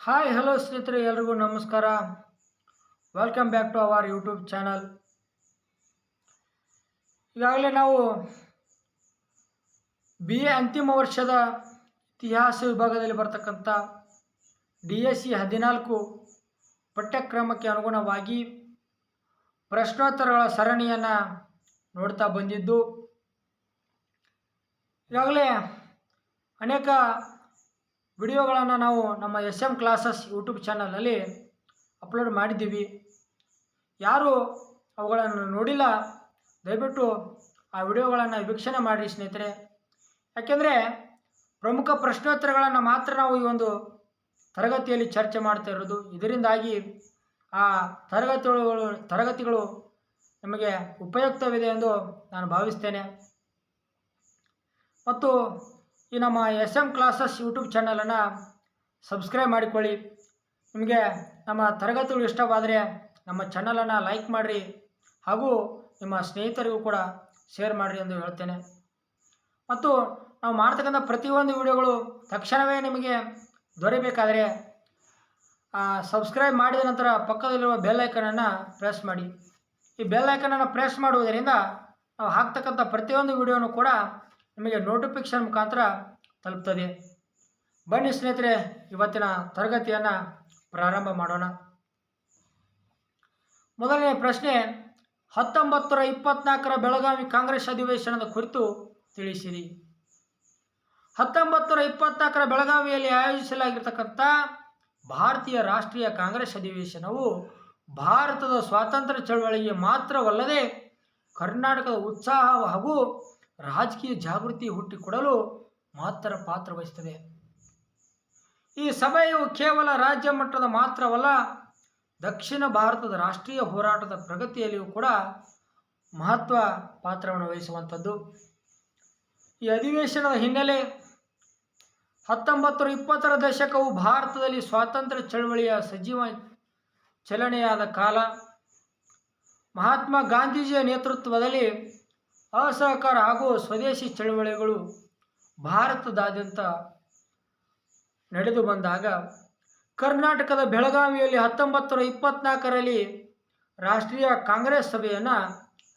Hi hello ಸ್ನೇಹಿತರೆ, ಎಲ್ರಿಗೂ ನಮಸ್ಕಾರ. Welcome back to our YouTube channel. ಈಗಾಗಲೇ ನಾವು BA ಅಂತಿಮ ವರ್ಷದ ಇತಿಹಾಸ ವಿಭಾಗದಲ್ಲಿ ಬರ್ತಕ್ಕಂಥ DSC 14 ಪಠ್ಯಕ್ರಮಕ್ಕೆ ಅನುಗುಣವಾಗಿ ಪ್ರಶ್ನೋತ್ತರಗಳ ಸರಣಿಯನ್ನು ನೋಡ್ತಾ ಬಂದಿದ್ದು, ಈಗಾಗಲೇ ಅನೇಕ ವಿಡಿಯೋಗಳನ್ನು ನಾವು ನಮ್ಮ SM ಕ್ಲಾಸಸ್ ಯೂಟ್ಯೂಬ್ ಚಾನಲ್ನಲ್ಲಿ ಅಪ್ಲೋಡ್ ಮಾಡಿದ್ದೀವಿ. ಯಾರು ಅವುಗಳನ್ನು ನೋಡಿಲ್ಲ, ದಯವಿಟ್ಟು ಆ ವಿಡಿಯೋಗಳನ್ನು ವೀಕ್ಷಣೆ ಮಾಡಿರಿ ಸ್ನೇಹಿತರೆ. ಯಾಕೆಂದರೆ ಪ್ರಮುಖ ಪ್ರಶ್ನೋತ್ತರಗಳನ್ನು ಮಾತ್ರ ನಾವು ಈ ಒಂದು ತರಗತಿಯಲ್ಲಿ ಚರ್ಚೆ ಮಾಡ್ತಾ ಇರೋದು. ಇದರಿಂದಾಗಿ ಆ ತರಗತಿಗಳು ನಮಗೆ ಉಪಯುಕ್ತವಿದೆ ಎಂದು ನಾನು ಭಾವಿಸ್ತೇನೆ. ಮತ್ತು ಈ ನಮ್ಮ SM ಕ್ಲಾಸಸ್ ಯೂಟ್ಯೂಬ್ ಚಾನಲನ್ನು ಸಬ್ಸ್ಕ್ರೈಬ್ ಮಾಡಿಕೊಳ್ಳಿ. ನಿಮಗೆ ನಮ್ಮ ತರಗತಿಗಳು ಇಷ್ಟವಾದರೆ ನಮ್ಮ ಚಾನಲನ್ನು ಲೈಕ್ ಮಾಡಿರಿ, ಹಾಗೂ ನಿಮ್ಮ ಸ್ನೇಹಿತರಿಗೂ ಕೂಡ ಶೇರ್ ಮಾಡಿರಿ ಎಂದು ಹೇಳ್ತೇನೆ. ಮತ್ತು ನಾವು ಮಾಡ್ತಕ್ಕಂಥ ಪ್ರತಿಯೊಂದು ವಿಡಿಯೋಗಳು ತಕ್ಷಣವೇ ನಿಮಗೆ ದೊರೆಯಬೇಕಾದರೆ ಸಬ್ಸ್ಕ್ರೈಬ್ ಮಾಡಿದ ನಂತರ ಪಕ್ಕದಲ್ಲಿರುವ ಬೆಲ್ ಐಕನನ್ನು ಪ್ರೆಸ್ ಮಾಡಿ. ಈ ಬೆಲ್ ಐಕನನ್ನು ಪ್ರೆಸ್ ಮಾಡುವುದರಿಂದ ನಾವು ಹಾಕ್ತಕ್ಕಂಥ ಪ್ರತಿಯೊಂದು ವಿಡಿಯೋನು ಕೂಡ ನಿಮಗೆ ನೋಟಿಫಿಕೇಶನ್ ಮುಖಾಂತರ ತಲುಪ್ತದೆ. ಬನ್ನಿ ಸ್ನೇಹಿತರೆ, ಇವತ್ತಿನ ತರಗತಿಯನ್ನು ಪ್ರಾರಂಭ ಮಾಡೋಣ. ಮೊದಲನೇ ಪ್ರಶ್ನೆ, 1924 ಬೆಳಗಾವಿ ಕಾಂಗ್ರೆಸ್ ಅಧಿವೇಶನದ ಕುರಿತು ತಿಳಿಸಿರಿ. 1924 ಬೆಳಗಾವಿಯಲ್ಲಿ ಆಯೋಜಿಸಲಾಗಿರ್ತಕ್ಕಂಥ ಭಾರತೀಯ ರಾಷ್ಟ್ರೀಯ ಕಾಂಗ್ರೆಸ್ ಅಧಿವೇಶನವು ಭಾರತದ ಸ್ವಾತಂತ್ರ್ಯ ಚಳವಳಿಗೆ ಮಾತ್ರವಲ್ಲದೆ ಕರ್ನಾಟಕದ ಉತ್ಸಾಹ ಹಾಗೂ ರಾಜಕೀಯ ಜಾಗೃತಿ ಹುಟ್ಟಿಕೊಡಲು ಮಹತ್ತರ ಪಾತ್ರ ವಹಿಸುತ್ತದೆ. ಈ ಸಭೆಯು ಕೇವಲ ರಾಜ್ಯ ಮಟ್ಟದ ಮಾತ್ರವಲ್ಲ, ದಕ್ಷಿಣ ಭಾರತದ ರಾಷ್ಟ್ರೀಯ ಹೋರಾಟದ ಪ್ರಗತಿಯಲ್ಲಿಯೂ ಕೂಡ ಮಹತ್ವ ಪಾತ್ರವನ್ನು ವಹಿಸುವಂಥದ್ದು. ಈ ಅಧಿವೇಶನದ ಹಿನ್ನೆಲೆ 1920ರ ದಶಕವು ಭಾರತದಲ್ಲಿ ಸ್ವಾತಂತ್ರ್ಯ ಚಳವಳಿಯ ಸಜೀವ ಚಲನೆಯಾದ ಕಾಲ. ಮಹಾತ್ಮ ಗಾಂಧೀಜಿಯ ನೇತೃತ್ವದಲ್ಲಿ ಅಸಹಕಾರ ಹಾಗೂ ಸ್ವದೇಶಿ ಚಳವಳಿಗಳು ಭಾರತದಾದ್ಯಂತ ನಡೆದು ಬಂದಾಗ ಕರ್ನಾಟಕದ ಬೆಳಗಾವಿಯಲ್ಲಿ 1924ರಲ್ಲಿ ರಾಷ್ಟ್ರೀಯ ಕಾಂಗ್ರೆಸ್ ಸಭೆಯನ್ನು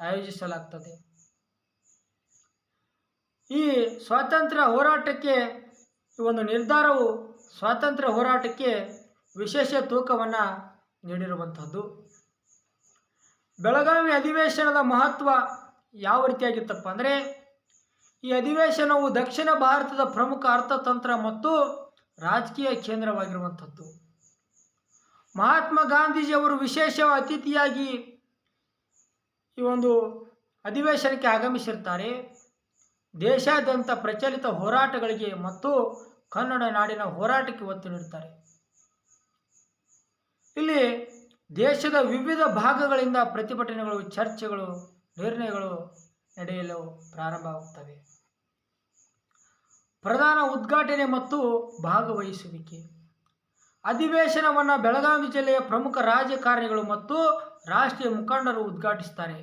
ಆಯೋಜಿಸಲಾಗ್ತದೆ. ಈ ಸ್ವಾತಂತ್ರ್ಯ ಹೋರಾಟಕ್ಕೆ ಈ ಒಂದು ನಿರ್ಧಾರವು ಸ್ವಾತಂತ್ರ್ಯ ಹೋರಾಟಕ್ಕೆ ವಿಶೇಷ ತೂಕವನ್ನು ನೀಡಿರುವಂಥದ್ದು. ಬೆಳಗಾವಿ ಅಧಿವೇಶನದ ಮಹತ್ವ ಯಾವ ರೀತಿಯಾಗಿತ್ತಪ್ಪ ಅಂದರೆ, ಈ ಅಧಿವೇಶನವು ದಕ್ಷಿಣ ಭಾರತದ ಪ್ರಮುಖ ಅರ್ಥತಂತ್ರ ಮತ್ತು ರಾಜಕೀಯ ಕೇಂದ್ರವಾಗಿರುವಂಥದ್ದು. ಮಹಾತ್ಮ ಗಾಂಧೀಜಿಯವರು ವಿಶೇಷ ಅತಿಥಿಯಾಗಿ ಈ ಒಂದು ಅಧಿವೇಶನಕ್ಕೆ ಆಗಮಿಸಿರ್ತಾರೆ. ದೇಶಾದ್ಯಂತ ಪ್ರಚಲಿತ ಹೋರಾಟಗಳಿಗೆ ಮತ್ತು ಕನ್ನಡ ನಾಡಿನ ಹೋರಾಟಕ್ಕೆ ಒತ್ತು ನೀಡುತ್ತಾರೆ. ಇಲ್ಲಿ ದೇಶದ ವಿವಿಧ ಭಾಗಗಳಿಂದ ಪ್ರತಿಭಟನೆಗಳು, ಚರ್ಚೆಗಳು, ನಿರ್ಣಯಗಳು ನಡೆಯಲು ಪ್ರಾರಂಭವಾಗುತ್ತವೆ. ಪ್ರಧಾನ ಉದ್ಘಾಟನೆ ಮತ್ತು ಭಾಗವಹಿಸುವಿಕೆ. ಅಧಿವೇಶನವನ್ನು ಬೆಳಗಾವಿ ಜಿಲ್ಲೆಯ ಪ್ರಮುಖ ರಾಜಕಾರಣಿಗಳು ಮತ್ತು ರಾಷ್ಟ್ರೀಯ ಮುಖಂಡರು ಉದ್ಘಾಟಿಸುತ್ತಾರೆ.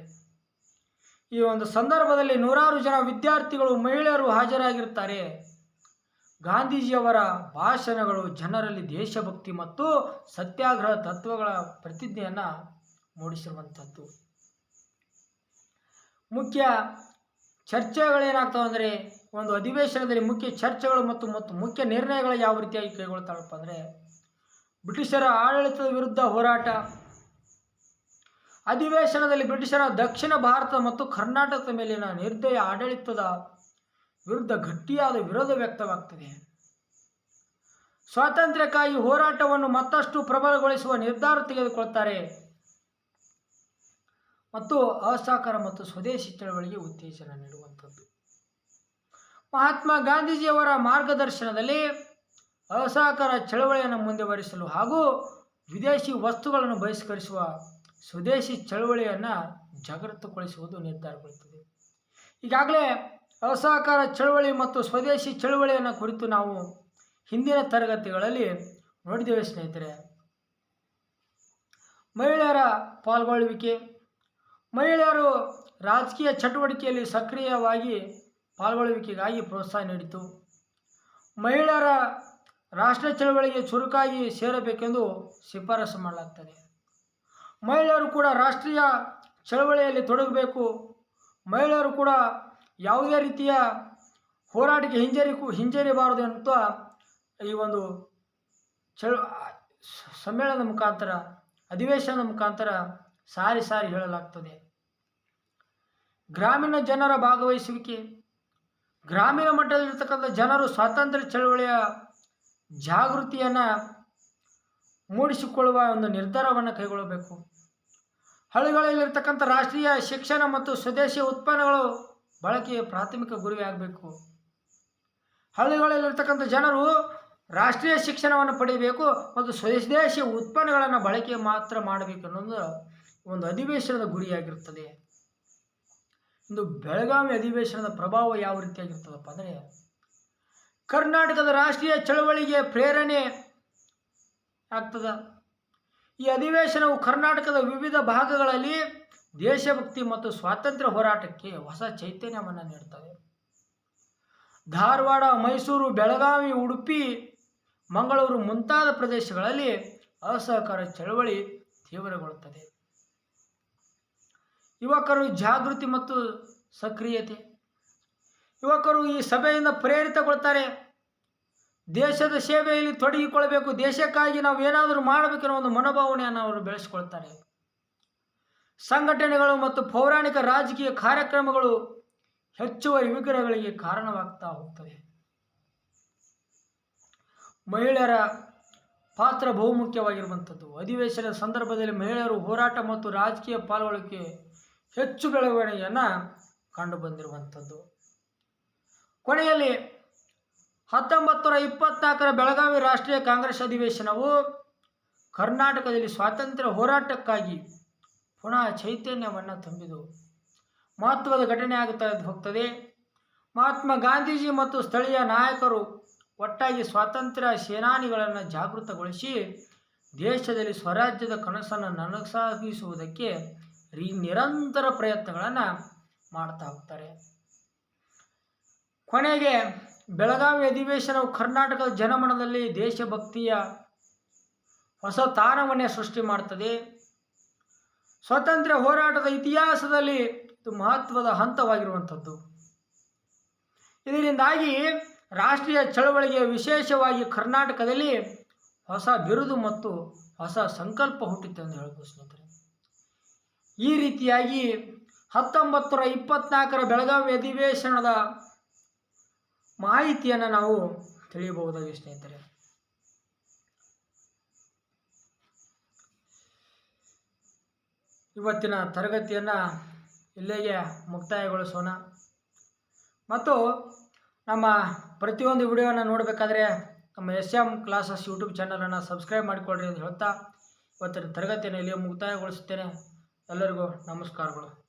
ಈ ಒಂದು ಸಂದರ್ಭದಲ್ಲಿ ನೂರಾರು ಜನ ವಿದ್ಯಾರ್ಥಿಗಳು, ಮಹಿಳೆಯರು ಹಾಜರಾಗಿರುತ್ತಾರೆ. ಗಾಂಧೀಜಿಯವರ ಭಾಷಣಗಳು ಜನರಲ್ಲಿ ದೇಶಭಕ್ತಿ ಮತ್ತು ಸತ್ಯಾಗ್ರಹ ತತ್ವಗಳ ಪ್ರತಿಜ್ಞೆಯನ್ನು ಮೂಡಿಸಿರುವಂಥದ್ದು. ಮುಖ್ಯ ಚರ್ಚೆಗಳೇನಾಗ್ತವೆ ಅಂದರೆ, ಒಂದು ಅಧಿವೇಶನದಲ್ಲಿ ಮುಖ್ಯ ಚರ್ಚೆಗಳು ಮತ್ತು ಮುಖ್ಯ ನಿರ್ಣಯಗಳು ಯಾವ ರೀತಿಯಾಗಿ ಕೈಗೊಳ್ತಾರಪ್ಪ ಅಂದರೆ, ಬ್ರಿಟಿಷರ ಆಡಳಿತದ ವಿರುದ್ಧ ಹೋರಾಟ. ಅಧಿವೇಶನದಲ್ಲಿ ಬ್ರಿಟಿಷರ ದಕ್ಷಿಣ ಭಾರತ ಮತ್ತು ಕರ್ನಾಟಕದ ಮೇಲಿನ ನಿರ್ದಯ ಆಡಳಿತದ ವಿರುದ್ಧ ಗಟ್ಟಿಯಾದ ವಿರೋಧ ವ್ಯಕ್ತವಾಗ್ತದೆ. ಸ್ವಾತಂತ್ರ್ಯಕ್ಕಾಗಿ ಹೋರಾಟವನ್ನು ಮತ್ತಷ್ಟು ಪ್ರಬಲಗೊಳಿಸುವ ನಿರ್ಧಾರ ತೆಗೆದುಕೊಳ್ತಾರೆ ಮತ್ತು ಅಸಹಕಾರ ಮತ್ತು ಸ್ವದೇಶಿ ಚಳವಳಿಗೆ ಉತ್ತೇಜನ ನೀಡುವಂಥದ್ದು. ಮಹಾತ್ಮ ಗಾಂಧೀಜಿಯವರ ಮಾರ್ಗದರ್ಶನದಲ್ಲಿ ಅಸಹಕಾರ ಚಳವಳಿಯನ್ನು ಮುಂದುವರಿಸಲು ಹಾಗೂ ವಿದೇಶಿ ವಸ್ತುಗಳನ್ನು ಬಹಿಷ್ಕರಿಸುವ ಸ್ವದೇಶಿ ಚಳವಳಿಯನ್ನು ಜಾಗೃತಗೊಳಿಸುವುದು ನಿರ್ಧಾರಗೊಳ್ಳುತ್ತದೆ. ಈಗಾಗಲೇ ಅಸಹಕಾರ ಚಳವಳಿ ಮತ್ತು ಸ್ವದೇಶಿ ಚಳವಳಿಯನ್ನು ಕುರಿತು ನಾವು ಹಿಂದಿನ ತರಗತಿಗಳಲ್ಲಿ ನೋಡಿದ್ದೇವೆ ಸ್ನೇಹಿತರೆ. ಮಹಿಳೆಯರ ಪಾಲ್ಗೊಳ್ಳುವಿಕೆ. ಮಹಿಳೆಯರು ರಾಜಕೀಯ ಚಟುವಟಿಕೆಯಲ್ಲಿ ಸಕ್ರಿಯವಾಗಿ ಪಾಲ್ಗೊಳ್ಳುವಿಕೆಗಾಗಿ ಪ್ರೋತ್ಸಾಹ ನೀಡಿತು. ಮಹಿಳೆಯರ ರಾಷ್ಟ್ರೀಯ ಚಳವಳಿಗೆ ಚುರುಕಾಗಿ ಸೇರಬೇಕೆಂದು ಶಿಫಾರಸು ಮಾಡಲಾಗ್ತದೆ. ಮಹಿಳೆಯರು ಕೂಡ ರಾಷ್ಟ್ರೀಯ ಚಳವಳಿಯಲ್ಲಿ ತೊಡಗಬೇಕು. ಮಹಿಳೆಯರು ಕೂಡ ಯಾವುದೇ ರೀತಿಯ ಹೋರಾಟಕ್ಕೆ ಹಿಂಜರಿಬಾರದು ಅಂತ ಈ ಒಂದು ಸಮ್ಮೇಳನದ ಮುಖಾಂತರ, ಅಧಿವೇಶನದ ಮುಖಾಂತರ ಸಾರಿ ಹೇಳಲಾಗ್ತದೆ. ಗ್ರಾಮೀಣ ಜನರ ಭಾಗವಹಿಸುವಿಕೆ. ಗ್ರಾಮೀಣ ಮಟ್ಟದಲ್ಲಿರ್ತಕ್ಕಂಥ ಜನರು ಸ್ವಾತಂತ್ರ್ಯ ಚಳವಳಿಯ ಜಾಗೃತಿಯನ್ನು ಮೂಡಿಸಿಕೊಳ್ಳುವ ಒಂದು ನಿರ್ಧಾರವನ್ನು ಕೈಗೊಳ್ಳಬೇಕು. ಹಳ್ಳಿಗಳಲ್ಲಿರ್ತಕ್ಕಂಥ ರಾಷ್ಟ್ರೀಯ ಶಿಕ್ಷಣ ಮತ್ತು ಸ್ವದೇಶಿ ಉತ್ಪನ್ನಗಳು ಬಳಕೆಯ ಪ್ರಾಥಮಿಕ ಗುರಿಯಾಗಬೇಕು. ಹಳ್ಳಿಗಳಲ್ಲಿರ್ತಕ್ಕಂಥ ಜನರು ರಾಷ್ಟ್ರೀಯ ಶಿಕ್ಷಣವನ್ನು ಪಡೆಯಬೇಕು ಮತ್ತು ಸ್ವದೇಶಿ ಉತ್ಪನ್ನಗಳನ್ನು ಬಳಕೆ ಮಾತ್ರ ಮಾಡಬೇಕು ಅನ್ನೋದು ಒಂದು ಅಧಿವೇಶನದ ಗುರಿಯಾಗಿರುತ್ತದೆ. ಇಂದು ಬೆಳಗಾವಿ ಅಧಿವೇಶನದ ಪ್ರಭಾವ ಯಾವ ರೀತಿಯಾಗಿರ್ತದಪ್ಪ ಅಂದರೆ, ಕರ್ನಾಟಕದ ರಾಷ್ಟ್ರೀಯ ಚಳವಳಿಗೆ ಪ್ರೇರಣೆ ಆಗ್ತದೆ. ಈ ಅಧಿವೇಶನವು ಕರ್ನಾಟಕದ ವಿವಿಧ ಭಾಗಗಳಲ್ಲಿ ದೇಶಭಕ್ತಿ ಮತ್ತು ಸ್ವಾತಂತ್ರ್ಯ ಹೋರಾಟಕ್ಕೆ ಹೊಸ ಚೈತನ್ಯವನ್ನು ನೀಡುತ್ತದೆ. ಧಾರವಾಡ, ಮೈಸೂರು, ಬೆಳಗಾವಿ, ಉಡುಪಿ, ಮಂಗಳೂರು ಮುಂತಾದ ಪ್ರದೇಶಗಳಲ್ಲಿ ಅಸಹಕಾರ ಚಳವಳಿ ತೀವ್ರಗೊಳ್ಳುತ್ತದೆ. ಯುವಕರು ಜಾಗೃತಿ ಮತ್ತು ಸಕ್ರಿಯತೆ. ಯುವಕರು ಈ ಸಭೆಯಿಂದ ಪ್ರೇರಿತಗೊಳ್ತಾರೆ. ದೇಶದ ಸೇವೆಯಲ್ಲಿ ತೊಡಗಿಕೊಳ್ಳಬೇಕು, ದೇಶಕ್ಕಾಗಿ ನಾವು ಏನಾದರೂ ಮಾಡಬೇಕೆನ್ನೋ ಒಂದು ಮನೋಭಾವನೆಯನ್ನು ಅವರು ಬೆಳೆಸಿಕೊಳ್ತಾರೆ. ಸಂಘಟನೆಗಳು ಮತ್ತು ಪೌರಾಣಿಕ ರಾಜಕೀಯ ಕಾರ್ಯಕ್ರಮಗಳು ಹೆಚ್ಚುವರಿ ವಿಗ್ರಹಗಳಿಗೆ ಕಾರಣವಾಗ್ತಾ ಹೋಗ್ತದೆ. ಮಹಿಳೆಯರ ಪಾತ್ರ ಬಹುಮುಖ್ಯವಾಗಿರುವಂಥದ್ದು. ಅಧಿವೇಶನದ ಸಂದರ್ಭದಲ್ಲಿ ಮಹಿಳೆಯರು ಹೋರಾಟ ಮತ್ತು ರಾಜಕೀಯ ಪಾಲ್ಗೊಳ್ಳುವಿಕೆ ಹೆಚ್ಚು ಬೆಳವಣಿಗೆಯನ್ನು ಕಂಡು ಬಂದಿರುವಂಥದ್ದು. ಕೊನೆಯಲ್ಲಿ 1924ರ ಬೆಳಗಾವಿ ರಾಷ್ಟ್ರೀಯ ಕಾಂಗ್ರೆಸ್ ಅಧಿವೇಶನವು ಕರ್ನಾಟಕದಲ್ಲಿ ಸ್ವಾತಂತ್ರ್ಯ ಹೋರಾಟಕ್ಕಾಗಿ ಪುನಃ ಚೈತನ್ಯವನ್ನು ತುಂಬಿದು ಮಹತ್ವದ ಘಟನೆ ಆಗುತ್ತಾ ಹೋಗ್ತದೆ. ಮಹಾತ್ಮ ಗಾಂಧೀಜಿ ಮತ್ತು ಸ್ಥಳೀಯ ನಾಯಕರು ಒಟ್ಟಾಗಿ ಸ್ವಾತಂತ್ರ್ಯ ಸೇನಾನಿಗಳನ್ನು ಜಾಗೃತಗೊಳಿಸಿ ದೇಶದಲ್ಲಿ ಸ್ವರಾಜ್ಯದ ಕನಸನ್ನು ನನಸಾಗಿಸುವುದಕ್ಕೆ ನಿರಂತರ ಪ್ರಯತ್ನಗಳನ್ನು ಮಾಡ್ತಾ ಹೋಗ್ತಾರೆ. ಕೊನೆಗೆ ಬೆಳಗಾವಿ ಅಧಿವೇಶನವು ಕರ್ನಾಟಕದ ಜನಮನದಲ್ಲಿ ದೇಶಭಕ್ತಿಯ ಹೊಸ ತಾಣವನ್ನೇ ಸೃಷ್ಟಿ ಮಾಡ್ತದೆ. ಸ್ವಾತಂತ್ರ್ಯ ಹೋರಾಟದ ಇತಿಹಾಸದಲ್ಲಿ ಇದು ಮಹತ್ವದ ಹಂತವಾಗಿರುವಂಥದ್ದು. ಇದರಿಂದಾಗಿ ರಾಷ್ಟ್ರೀಯ ಚಳವಳಿಗೆ ವಿಶೇಷವಾಗಿ ಕರ್ನಾಟಕದಲ್ಲಿ ಹೊಸ ಬಿರುದು ಮತ್ತು ಹೊಸ ಸಂಕಲ್ಪ ಹುಟ್ಟಿತು ಎಂದು ಹೇಳ್ಬೋದು ಸ್ನೇಹಿತರೆ. ಈ ರೀತಿಯಾಗಿ 1924ರ ಬೆಳಗಾವಿ ಅಧಿವೇಶನದ ಮಾಹಿತಿಯನ್ನು ನಾವು ತಿಳಿಯಬಹುದಾಗಿದೆ ಸ್ನೇಹಿತರೆ. ಇವತ್ತಿನ ತರಗತಿಯನ್ನು ಇಲ್ಲಿಗೆ ಮುಕ್ತಾಯಗೊಳಿಸೋಣ. ಮತ್ತು ನಮ್ಮ ಪ್ರತಿಯೊಂದು ವಿಡಿಯೋವನ್ನು ನೋಡಬೇಕಾದ್ರೆ ನಮ್ಮ SM ಕ್ಲಾಸಸ್ ಯೂಟ್ಯೂಬ್ ಚಾನಲನ್ನು ಸಬ್ಸ್ಕ್ರೈಬ್ ಮಾಡಿಕೊಳ್ಳ್ರಿ ಅಂತ ಹೇಳ್ತಾ ಇವತ್ತಿನ ತರಗತಿಯನ್ನು ಇಲ್ಲಿಗೆ ಮುಕ್ತಾಯಗೊಳಿಸುತ್ತೇನೆ. ಎಲ್ಲರಿಗೂ ನಮಸ್ಕಾರಗಳು.